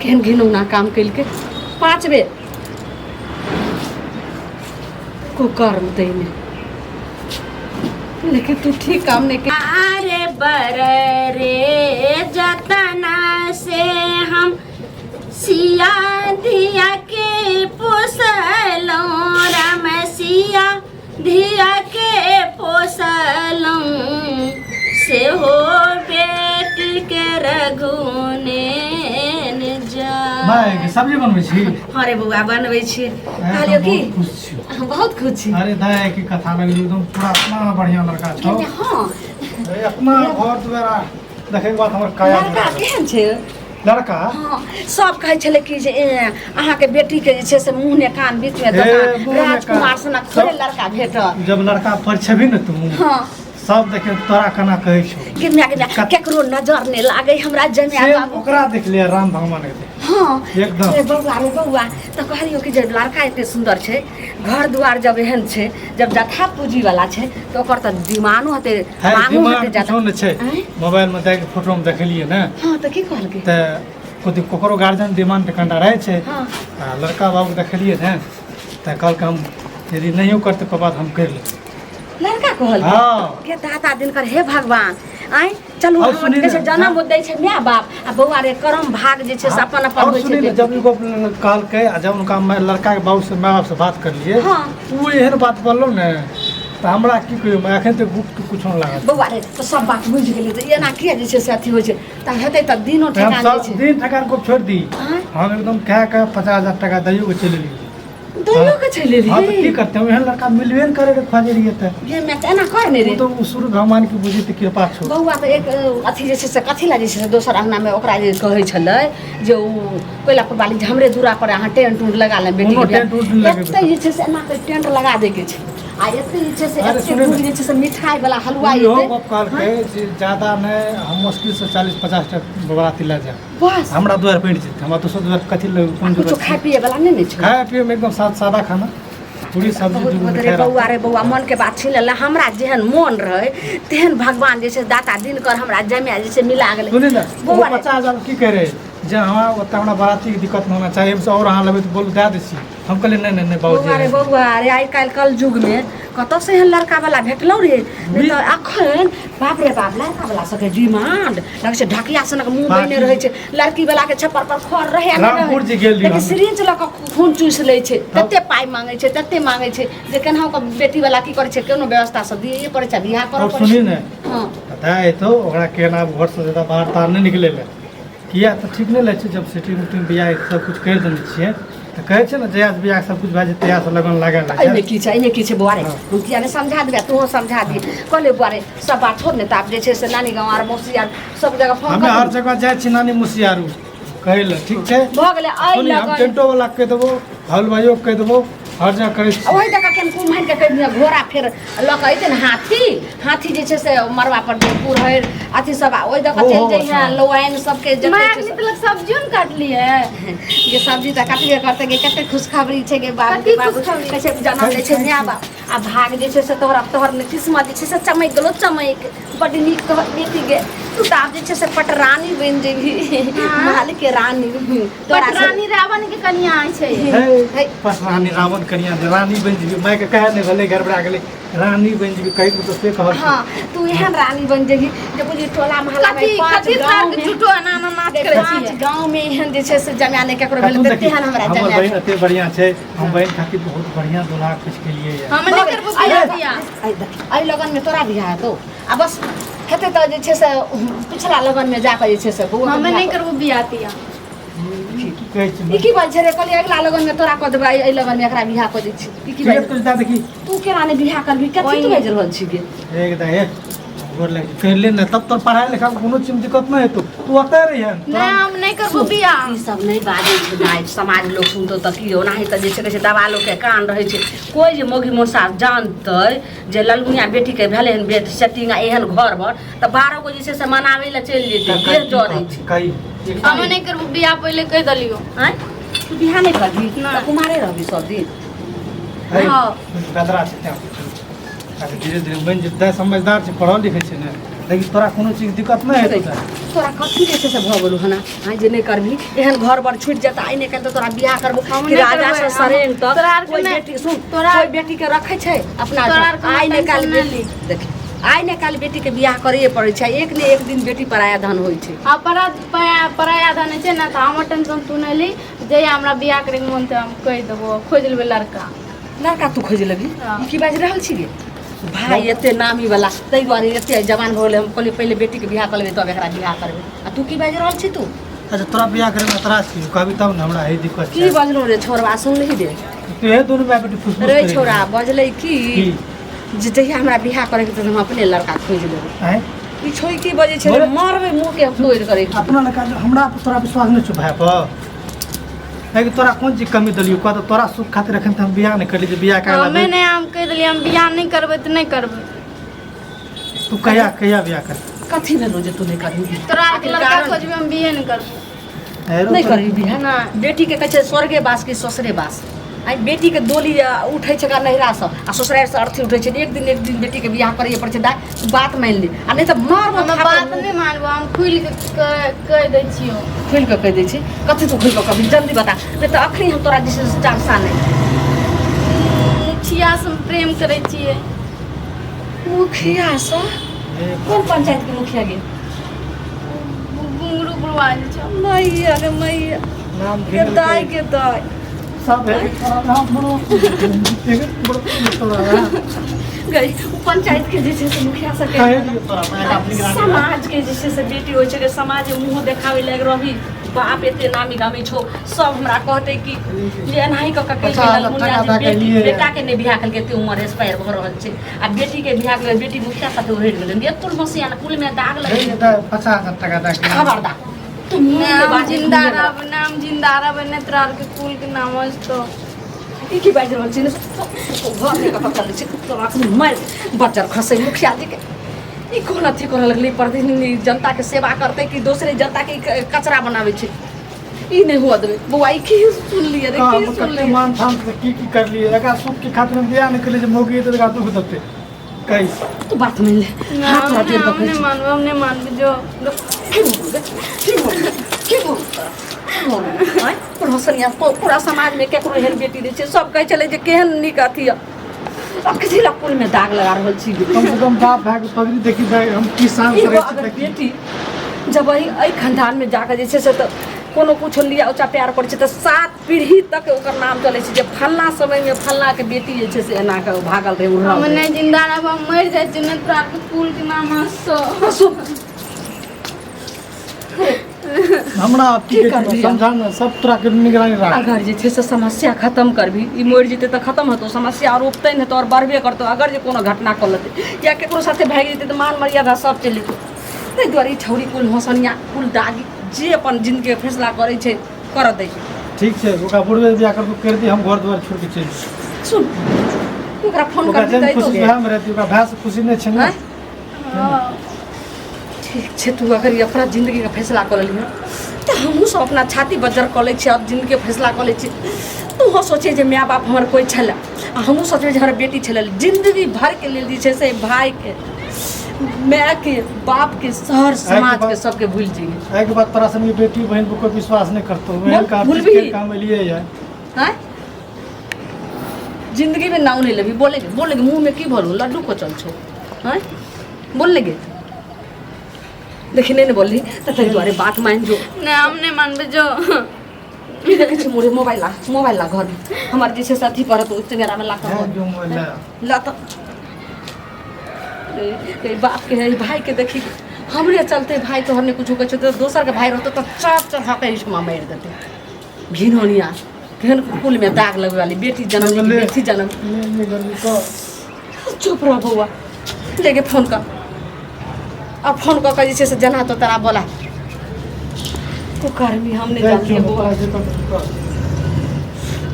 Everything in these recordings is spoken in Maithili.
केहन घिनौना काम कैल के 5 बेर कुकर्म दैने लेकिन तू ठीक काम नहीं के। अरे बर रे जतना से हम सिया धिया के पोसलों राम सिया धिया के पोसलों से हो बेटी के रघुने जा। भाई सब्जी बनबै छी। अरे बउआ बनबै छी कहलियो की बहुत खुश छी। अरे दाय की कथा लगली एकदम पूरा इतना बढ़िया लड़का छौ। हां अरे अपना घर द्वारा देखे के बाद हमर काया लड़का केहन छै लड़का। हाँ सब कहे छले कि जे अहाँ के बेटी के जे छै से मुंह ने कान बीच में राजकुमार सनक थोड़े लड़का भेटल। जब लड़का पर छबी न तू हाँ सब देखे तोरा कना कहै छौ किन्या केकरो नजर ने लागे हमरा जमिया बाबू ओकरा देख ले राम भगवान के। हाँ एकदम रे बउआ तो कहलियो कि जब लड़का एते सुंदर छै घर द्वार जब एहन छै जब जथा पूंजी वाला छै तो ओकर त दिमानो हते मांगो हते ज्यादा न छै। मोबाइल में देख फोटो में देखलिए ना। हां त की कहल के त कोकरो गार्जियन डिमांड कंडा रहे छै। हां लड़का बाबू देखलिए ना त कल के हम यदि नहीं करते पापा हम कर ले लड़का कहल के दाता दिनकर हे भगवान आइ चलू हम के से जन्म दै छै माय बाप आ बउआ रे करम भाग जे छै से अपन अपन होय छै। जब इनको कहल के जब उनका मैं लड़का के बाबू से माय बाप से बात कर लिए वो एहन बात बोललो ने त हमरा की कहियो मैं अखन त गुप्त कुछ न लागल। बउआ रे तो सब बात बुझ गेलै त एना किया जे छै से अथी होय छै त हेतै त दिनो ठेकान जे छै दिन ठेकान को छोड़ दी हम एकदम कह के 50,000 टका दैयो के चले लिए दैयो के चले लिए। हां त की करते हम एहन लड़का मिलबे न करे के खोजे रहिए त ये मैं एना करने रे तो सूर्य भगवान की बुझी त कृपा छौ। बउआ त एक अथी जे छै से कथी ला जे छै दोसर अंगना में ओकरा जे कहै छलै जे उ पहिला पर वाली हमरे दूरा पर अहाँ टेंट उंट लगा ले बेटी के एते जे छै से एना के टेंट लगा दे के छै आ एते जे छै से एते जे छै से मिठाई वाला हलवा एते काल के ज्यादा ने हम मुश्किल से 40-50 टका बराती ला जा बस हमरा द्वार पड़ जेते हमरा तो सब द्वार कथि ले कोन कुछ खाए पिए वाला नहीं छै। खाए पिए में एकदम सादा खाना पूरी सब्जी दूध रे बउआ रे बउआ मन के बात छिल ले हमरा जेहन मन रहे तेहन भगवान जे छै दाता दिन कर हमरा जमिया जे छै मिला गेलै। सुनि ना 50,000 की करे जे हमरा ओता हमरा बराती के दिक्कत न होना चाहिए हमसे और अहाँ लेबै तो बोल दे देसी हम कहले नहीं नहीं बाबूजी। अरे बउआ रे आइ काल कल युग में कत से एहन लड़का वाला भेटलौ रे नहीं तो अखन बाप रे बाप लड़का वाला सके डिमांड लगे छै ढकिया सनक मुंह बने रहे छै लड़की वाला के छप्पर पर खर रहे रामपुर जी गेल लेकिन सिरिंज ल के खून चूस ले छै तते पाई मांगे छै तते मांगे छै जे केना के बेटी वाला की करे छै कोनो व्यवस्था सब दिए पड़े छै बियाह करे पड़े। सुनी ने हां पता है तो ओकरा केना घर से ज्यादा बाहर तार नहीं निकले ले किया तो ठीक नहीं लगे जब सिटी मीटिंग बियाह सब कुछ कर देने छिए तो कहे छै ना जया बियाह सब कुछ भए जे तया से लगन लागे लागे एने की छै बुआरे रुकिया ने समझा देबे तू समझा दी कहले बुआरे सब बात छोड़ ने ताप जे छै से नानी गांव आर मौसी आर सब जगह फोन हमें हर जगह जाय छी नानी मुसियारू कहै ले ठीक छै भ गेलै आई हम लगन टेंटो वाला कह देबो हलवाइयो कह देबो हर जगह करे छी ओही जगह के कुम्हार के कह दिया घोड़ा फेर ल के अइते न हाथी जे छै से मरवा पर पूर है अथी सब ओही जगह चल जाई है लोआइन सब के जते छै मतलब सब्जी न काट लिए ये सब्जी त काटबे करते के कते खुशखबरी छै के बाबू कैसे जन्म ले छै नया बाप आ भाग जे छै से तोहर ने किस्मत जे छै से चमक गेलो चमक बड नीक कह बेटी गे तू त आब जे छै से पटरानी बन जेबी महल के रानी पटरानी रावण के कन्या छै हे पटरानी रावण कन्या रानी बन जेबी मैं के कहे ने भले गड़बड़ा गेले रानी बन जेबी कहि तो से कहल हां तू एहन रानी बन जेबी जे बुझी टोला मोहल्ला में पांच गांव में झूठो नाच करे छी गांव में एहन जे छै से जमाने ने केकरो भेल त तेहन हमरा हमर जमाने बहन एते बढ़िया छै हम बहन खातिर बहुत बढ़िया दुल्हा कुछ के लिए है हम नहीं करबो बियाह आई लगन में तोरा बियाह तो आ बस हेते त जे छै से पिछला लगन में जाके जे छै से बउआ हम नहीं करबो बियाह तिया कहै छी ई की बोल छै रे कहली अगला लगन में तोरा क देबै आई लगन में एकरा बियाह क दै छी ई की ठीक है देखी तू केना ने बियाह करबी कथि तू भेज रहल छी गे एकदम है गोर लग कर ले ना तब तो पढ़ाई लिखा कोनो चीज दिक्कत नहीं है तू अते रही है नहीं हम नहीं करबो बियाह ई सब नहीं बाजे छै गाय समाज लोग सुनतो त की हो नाही त जे छै दवा लोग के कान रहे छै कोई जे मोगी मोसा जानतै जे ललमुनिया बेटी के भेले हन बेट सेटिंग एहन घर भर त 12 गो जे छै से मनावे ला चल जेतै के जरै छै कई हम नहीं करबो बियाह पहले कह दलियो हैं तू बियाह नहीं करबी त कुमारे रहबी सब दिन हां गदरा छै धीरे धीरे बन जे समझदार छै पढ़ल लिखे छै ने लेकिन तोरा कोनो चीज दिक्कत नहीं है तोरा कथी जे छै से भऽ गेलौ हना आइ जे नहि करबी एहन घर बर छूटि जेता आइ नहि काल्हि तऽ तोरा बियाह करबो हम कि नहि राजा करबै, से सरेन तक तोरा आर के कोई नहि- बेटी सुन तोरा- कोई बेटी के रखै छै अपना तोरा आर के आइ नहि काल्हि टेंशन बेटी नहि देख आइ नहि काल्हि बेटी के बियाह करैए पड़ै छै एक ने एक दिन बेटी पराया धन होइ छै आ पराया धन छै ना तऽ हमर टेंशन तू नहीं ली जहिया हमरा बियाह करे के मन तऽ हम कहि देबो खोज लेबै लड़का लड़का तू खोज लेबी हाँ। ई की बाजि रहल छी गे भाई एते नामी वाला ताहि दुआरे एते जवान भऽ गेलै हम कहलिए पहिले बेटी के बियाह कर लेबै तब एकरा बियाह करबै आ तू की बाजि रहल छी तू अच्छा तोरा बियाह करे में एतराज की कहबी तब ना हमरा है दिक्कत की बजलौ रे छोरवा सुन नहीं दे तू हे दोनों माय बेटी फुसफुस रे करी। छोरा बजलै की की जे जहिया हमरा बियाह करे के तऽ हम अपने लड़का खोज लेबै हैं ई छोई की बजे छै बोले- मारबै मुंह के तोड़ करे अपना लड़का हमरा पर तोरा विश्वास नहीं छौ भाई पर है कि तोरा कौन चीज कमी दलियो कह तो तोरा सुख खातिर रखन हम बियाह नहीं करली जे बियाह करा हमें नहीं हम कह दिलिए हम बियाह नहीं करबै तऽ नहीं करबै तू कहिया कहिया बियाह कर कथी भेलो जे तू नहीं करबी तोरा आर के लड़का कारण- खोजबै हम बियाह नहीं करबै नहीं करबी बियाह ना बेटी के कहै छै स्वर्गे बास की ससुरे बास आई बेटी के डोली उठै छै का नहिरा से आ ससुराल से अर्थी उठै छै एक दिन बेटी के बियाह करैए पड़ै छै दाइ बात मान ली आ नहीं तऽ मारबो हम बात नहीं मानबो हम खुल के कह दै छियो खुल के कह दै छी कथी तू खुल के कहबी जल्दी बता नहीं तऽ अखनी हम तोरा दिस चांसा नहीं मुखिया से हम प्रेम करै छियै मुखिया से कौन पंचायत के मुखिया गे घुंगरू बुलवा जे छै मैया रे मैया नाम के दाई के दाई सब है तोरा हम बड़ो तोरा गई पंचायत के जे छै से मुखिया सब कहे के दियो तोरा मैं अपनी ग्राम समाज के जे छै से बेटी होइ छै के समाज में मुंह देखावे लाग रही बाप एते नामी गामी छो सब हमरा कहते कि जे एनाही क के अच्छा, लफड़ा के लिए- बेटा के ने बियाह करके ते उम्र एक्सपायर भ रहल छै आ बेटी के बियाह के बेटी मुखिया साथे उहड़ गेलै नेतुल मसिया ना कुल में दाग लगे 50,000 टका दे के खबरदार तू मुंह के नाम बात जिंदा रहब नाम जिंदा रहब ने तोरा आर के कुल के नाम तो ई की बाजि रहल छी ने घर में कतऽ चलै छै तोरा के मार बच्चा खसै मुखिया जी के ई कोन अथी करऽ लगलै प्रतिनिधि जनता के सेवा करते कि दोसरे जनता के कचरा बनाबै छै ई नहीं हुआ देबै बौआ ई की सुन लियै रे काम की सुन कते लियै मान थान से की कर लिए एकरा सुख के खातिर हम बियाह नहीं करले जे मोगी तो दुख दते कई तू बात मान ले हाथ तोरा देर हम पकड़ नहीं मानबो हम नहीं मानबो जो पूरा समाज में केकरो एहन बेटी नहीं छै सब कहै छलै जे केहन नीक अथी अखनी कुल में दाग लगा रहल छी कम से कम बाप भाई के पगड़ी देखी भाई हम किसान एगो करे अगर छी बेटी जब एहि खानदान में जाकर जे छै से तऽ कोनो कुछो लिया ऊँचा प्यार पड़ै छै तऽ 7 पीढ़ी तक ओकर नाम चलै छै जे फल्ला समय में फल्ला के बेटी जे छै से एना के भागल रहे उड़ल हम रहे। नहीं जिंदा रहब हम मर जाइ छी ने तोरा आर के कुल के नाम हंसो हमरा अब की की करबी? समझा ना सब तोरा के निगरानी राख अगर जे छै से समस्या खत्म करबी ई मरि जेतै तऽ खत्म हेतौ समस्या और उपतै नहि तऽ और बढ़बे करतौ अगर जे कोनो घटना कऽ लेतै या केकरो साथे भागि जेतै तऽ मान मर्यादा सब चलि जेतौ ताहि दुआरे ई छौरी कुल हंसनिया कुल दागी जे अपन जिंदगी के फैसला करै छै कर दै छै ठीक छै ओकरा बुढ़वे बियाह कर दी हम घर द्वार छोड़ के चल जेबै। सुन ओकरा फोन ओकरा कर जन दै तो खुशी हम रहती ओकरा भाई से खुशी नहीं छै ना हैं? ठीक छै तू अगर ई अपना जिंदगी के फैसला कर लिह तऽ हमहूँ सब अपना छाती बज्जर कऽ लै छियै अब जिंदगी के फैसला कऽ लै छियै तूहो सोचे जे माय बाप हमर कोई छलै आ हमहूँ सोचे जे हमर बेटी छलै जिंदगी भर के लेल जे छै से भाई के माय के बाप के शहर समाज के सबके भूल जाइए आई के बाद तोरा संग बेटी बहन पर कोई विश्वास नहीं करतो मैं का भूलबी। काम लिए यार हैं जिंदगी में नाव नहीं लेबी बोलेगे मुंह में की भरू लड्डू को चल छो हैं बोल लेगे देखी नहीं बोली तो तेरे द्वारे बात मान जो नहीं हम नहीं मानबो जो ई देखे छी मोरे मोबाइल ला घर में हमार जे छै से अथी पर तो चंगेरा में ला है कर जो मोला ला तो ए बाप के है भाई के देखी हमरे चलते भाई तो हमने कुछ कहे तो दोसर के भाई रहते तो चाप चढ़ा के इसको मार देते घिनौनिया घिन कुल में दाग लगे वाली बेटी जन्म ली, बेटी जन्म ये गर्मी को चुप रह बउआ लेके फोन कर अब फोन कर के जे छै से जना तो तोरा बोला तू करमी हम नहीं जानते बउआ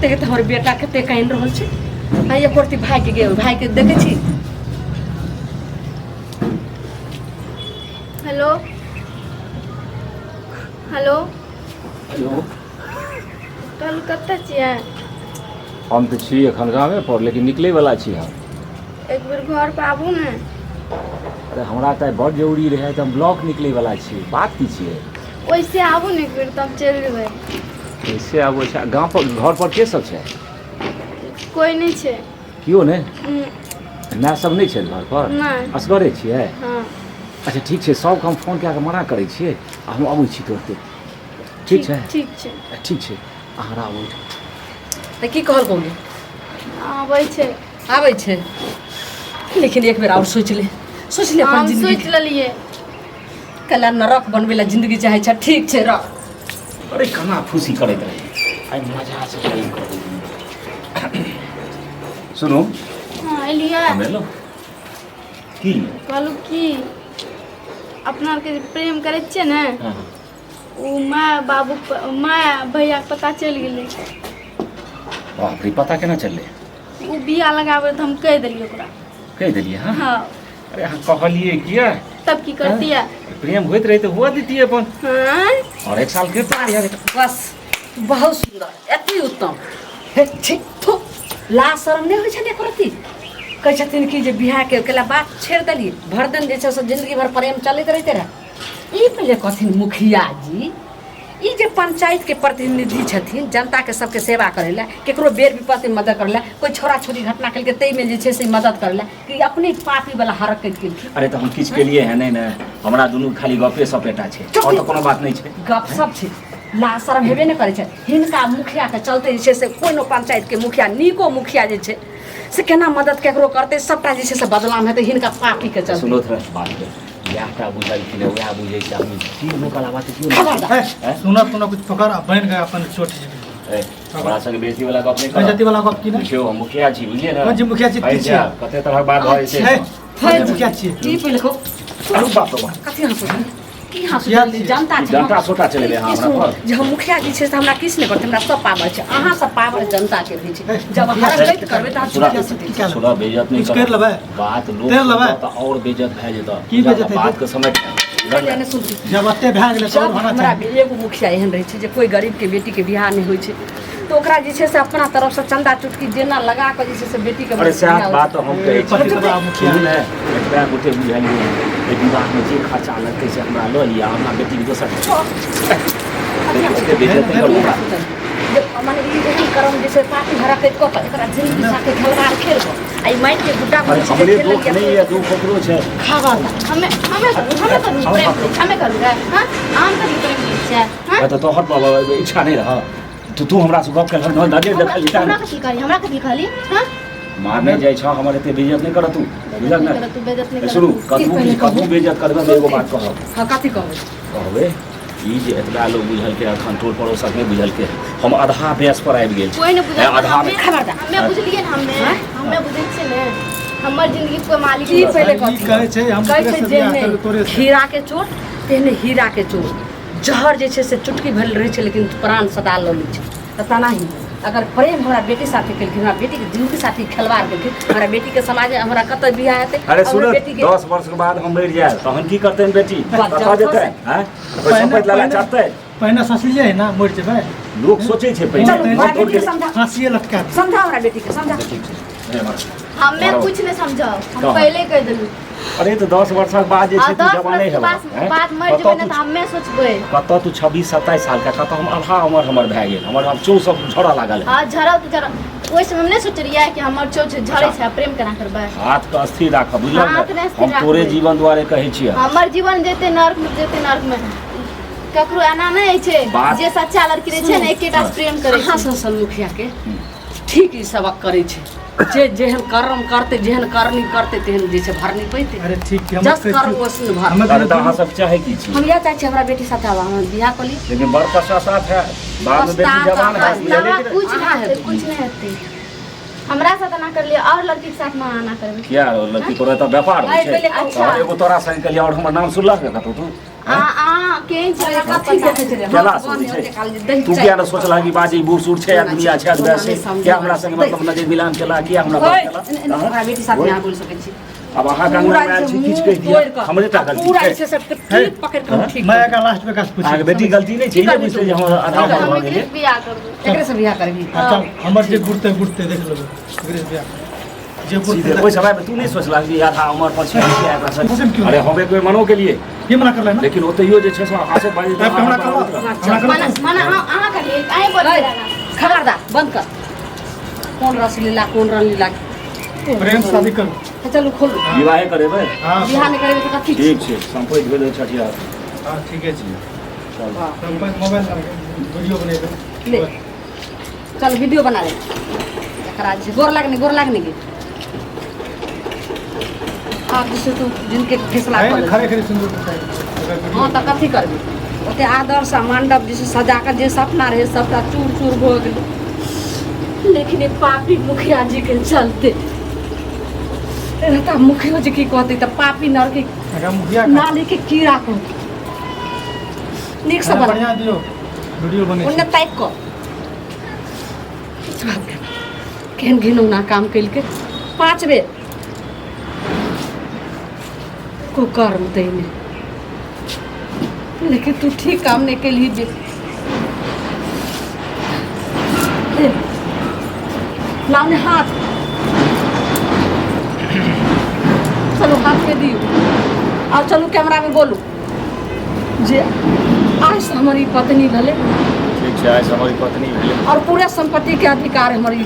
देखे तो हमारे बेटा कते काइन रहल छै आ ये करती भाई के गे भाई के देखे छी हेलो हेलो हेलो कल कतऽ छियै हम तऽ छी एखन गामे पर लेकिन निकलै वला छी हम एक बेर घर पर आबू ने अरे हमरा तऽ बड़ जरूरी रहै तऽ हम ब्लॉक निकलै वाला छियै बात की छियै वैसे आबू ने एक बेर तब चलि जेबै कैसे आबो छै गाँव पर घर पर के सब छै कोई नहीं छै कियो ने हम्म, माय सब नहीं छै घर पर नहीं असगरे छियै हाँ अच्छा ठीक छै सबके हम फोन कए कऽ मना करै छियै आ हम अबै छी तुरते ठीक छै ठीक छै ठीक छै अहाँ आबू तऽ की कहल कहली आबै छै आबै छै लेकिन एक बेर और सोच ले अपन हम जिंदगी सोच लेलिए कला नरक बनबै ला जिंदगी चाहे छै ठीक छै रख अरे केना खुशी करैत रही आइ मजा से प्रेम करै सुनू हाँ एलिए हम एलहुँ की कहलू की अपना आरके जे प्रेम करै छियै ने हाँ, ओ माय बाबू माय भैया के पता चलि गेलै बाप रे पता केना चललै ओ बिया लगाबै तऽ हम कहि देलियै ओकरा कहि देलियै हाँ हाँ अरे अहाँ कहलियै किया तब की करतियै प्रेम होइत रही तऽ हुआ देतियै अपन हाँ और एक साल के तार यार बस बहुत सुंदर एते उत्तम हे ठीक थो ला शर्म नहीं होइ छै ने करती कहै छथिन कि जे बिहार के केला बात छेड़ देलिए भर दिन जे छै से जिंदगी भर प्रेम चलैत रहिते रहे ई पहिले कहथिन मुखिया जी ई जे पंचायत के प्रतिनिधि छथिन जनता के सबके सेवा करे ला केकरो बेर विपत्ति में मदद करे ला कोई छोरा छोरी घटना कल के तई में जे छै से मदद करे ला कि अपने पापी वाला हरकत केलखिन अरे तो हम किछ के लिए है नहीं ना हमरा दुनू खाली गपे सपेटा छै और तो कोनो बात नहीं छै गप सब छै ला शर्म हेबे नहि करै छै हिनका मुखिया के चलते जे छै से कोनो पंचायत के मुखिया नीको मुखिया जे छै से केना मदद केकरो करते सबटा जे छै से बदलाम हेतै हिनका पापी के चलते सुनो थोड़ा बात के याटा बुझल कि नहीं वह बुझे छै हम की मुकला बात क्यों खबरदार। हैं सुना सुना कुछ पकड़ आ बन गए अपन छोट ए हमरा संग बेटी वाला गप नहीं कर जति वाला गप की ना देखियो हम मुखिया छी बुझलिए ना कौन जी मुखिया जी भाई छियै? कते तरह बात भए छै है है मुखिया छियै की पहिले को अरु बाप रे बाप कथी हंसो की हंसो किया जनता छै जनता छोटा चले ले हां हमरा पर जे हम मुखिया जी छै से हमरा किछ नहि करते हमरा सब पावर छै अहाँ सब पावर जनता के भी छै जब हरकत करबै त सुना अहाँ छुटि सुना बेइज्जत नहीं कुछ कर लेबै बात लोग कर लेबै तो और बेइज्जत भए जेता की बेइज्जत हेतै? बात के समझ लेने सुन जब अत्ते भए गेलै जब तब होना हमरा चाहिए एगो मुखिया एहन रहै छै जे कोई गरीब के बेटी के बियाह नहीं होइ छै तो ओकरा जे छै से अपना तरफ से चंदा चुटकी जेना लगा के जे छै से बेटी के अरे बियाह साथ होइ बात तो हम कहे छी पति सभा मुखिया सुन ने एकटा गोटे बुझलिए ए विवाह में जे खर्चा लगतै से हमरा ल लिया हमरा बेटी के दोसर बेटी बेइज्जत नहीं करू जब माने ई एहन कर्म जे छै पार्टी भरा के को एकरा जिंदगी साथे खलवार खेल आई माइंड के गुड्डा अरे में हमरे दुख नहीं है दुख ओकरो छै खावा हमें करूँगा हाँ आम कभी प्रेम नहीं छै हाँ तो तोहर पर इच्छा नहीं रहा तो तू हमरा से गप कर न नजर देखल हमरा कथी कहली हमरा कथी कहली हाँ मारने जाय छ हमर एते बेइज्जत नहीं कर तू बुझल ना तू बेइज्जत नहीं सुनु कर कतबो बेइज्जत करबे तो एगो बात कहब हां कथी कहबै कहबे ई जे एतबा लोग बुझल के अखन टोल पड़ोसक नहीं बुझल के हम आधा बेस पर आबि गेल कोई नहीं बुझल आधा में हमें बुझलिए ना हमें बुझे छै ने हमर जिंदगी कोई मालिक की नहीं। पहले ई कहै छै हम कहै तोरे छै से जे बियाह नहि करबै तोरे से हीरा के चोट तेहने हीरा के चोट जहर जे छै से चुटकी भरल रहै छै लेकिन प्राण सदा लऽ लै छै तऽ तेनाही अगर प्रेम हमरा बेटी साथे केलखिन हमरा बेटी के जिंदगी साथी खिलवाड़ केलखिन हमरा बेटी के समाज हमरा कतऽ बियाह हेतै अरे और सुन बेटी के 10 वर्ष के बाद हम मर जाए तहन की करते बेटी बात बता जब देते हैं कोई संपत्ति लगा चाहते पहिने ससलिए है ना मरि जेबै लोग सोचे छे चलो पहले हमरा बेटी के समझा फांसिए लटका दे समझा हमरा बेटी के समझा ठीक छै ए मार हमें कुछ नहीं समझाओ हम कहाँ? पहले कह दिलू अरे तो 10 वर्ष के बाद जे छै तू 10 जवान नहीं वर्ष है के बाद मर जेबै ना तो हमें सोचबै कत तू 26 27 साल का कत हम आधा उम्र हमर भए गेल हमर अब 24 सब झड़ा लागल है हाँ झड़ा तो झड़ा ओहि समय हम नहीं सोच रहिए कि हमर चोच झड़े छै प्रेम केना करबै हाथ के स्थिर राख बुझल हाथ ने स्थिर हम तोरे राखबै। जीवन द्वारे कहै छियै हमर जीवन जेते नर्क में ककरो एना नहीं होइ छै बात- जे सच्चा लड़की रहे छै ने एकेटा से प्रेम करे अहाँ छै संसन मुखिया के ठीक ई सबक करै छै जे जेहन कर्म करते जेहन करनी करते तेहन जे छै भरनी पैते अरे ठीक है जस कर्म वैसन भर हमें अरे तो अहाँ सब चाहे की छी हम इएह चाहै छी हमरा बेटी साथे आब हम बियाह कऽ ली लेकिन बड़ पश्चाताप है बाद में बेटी पछतावा जवान है पछतावा लेकिन कुछ नहीं हेतै कुछ नहीं हेतै हमरा साथ ना कर लिया और लड़की के साथ ना ना करबै किया लड़की तोरा तो व्यापार आइ छै पहिले अच्छा। और एगो तोरा संग कहलिया और हमर नाम सुनलक है कतौ तू आ केहन छै कथी देखै छै केला सोचै छै तू किया न सोचला कि बाजी बूढ़ सूढ़ छै या दुनिया छै वैसे क्या हमरा संग मतलब नजर मिलान केला किया हमरा बात केला हमरा बेटी साथे अहाँ बोल सकै छी अब अहाँ का नाम आयल छी किछ कह दिया हमरे टा गलती पूरा छै ऐसे सब ठीक पकड़ के हम ठीक मैं का लास्ट में का पूछ अहाँ के बेटी गलती नहीं छै ये बुझते जे हम आधा हम भऽ एकरे गेलै बियाह करबै एकरे से बियाह करबी अच्छा हमर जे गुड़ते गुड़ते देख लेबै एकरे से बियाह जे सीधे ओहि समय में तू नहीं सोचला कि आधा उम्र पर छै क्या एकरा पसंद संग क्यों अरे हमे कोई मनो के लिए के मना करले ना लेकिन ओतइयो जे छै से आसे बाजी टाइप हमरा कर मना अहाँ के लिए काहे बोल रहा ना खबरदार बंद कर कौन रसलीला कौन रंगलीला प्रेम से शादी करू चलू खोल विवाह करेबै हां बिहार नहीं करेंगे तो कथी ठीक छै संपत्ति भेलै छठिया हां ठीक है जी चल संपर्क मोबाइल करके वीडियो बनेबे ले चल वीडियो बना ले एकरा जे गोर लागने के आप जैसे तो जिनके फैसला कर खरे खरे सिंदूर बताए हाँ तो कथी करबी ओते आदर सा मंडप जैसे सजा कर जे सपना रहे सबटा चूर चूर हो गेल लेकिन ये पापी मुखिया जी के चलते रहता मुखिया जी की कहते तो पापी नर के अगर मुखिया नाली के कीड़ा को नीक से बना बढ़िया दियो वीडियो बने उन्ने टाइप कर कुछ बात कर केहन घिनौना काम कैल के 5 बेर को कर्म देने लेकिन तू ठीक काम नहीं के लिए लाउने हाथ चलो हाथ में दियो और चलो कैमरा में बोलू जे आज से हमारी पत्नी भले ठीक छै आज हमारी पत्नी भेलै और पूरा संपत्ति के अधिकार हमारी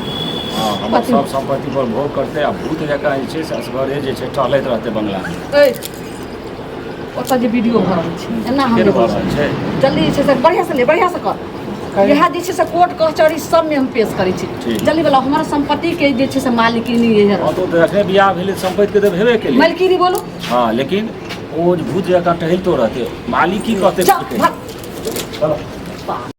हाँ हमर सब संपत्ति पर भोग करते आ भूत जकाँ जे छै से असगरे जे छै टहलैत रहतै बंगला में ए ओतऽ जे वीडियो भऽ रहल छै एना हम केना भऽ रहल छै जल्दी जे छै से बढ़िया से कर इएह जे छै से कोर्ट कचहरी सब में हम पेश करै छी ठीक। जल्दी बोला हमारा संपत्ति के जे छै से मालिकिनी है हाँ तो देखने बियाह भेलै संपत्ति के तऽ भेबे केलै मालिकिनी बोलो हाँ लेकिन ओ भूत जकाँ टहलतो रहतै मालिक की कहतै चल भाग चलो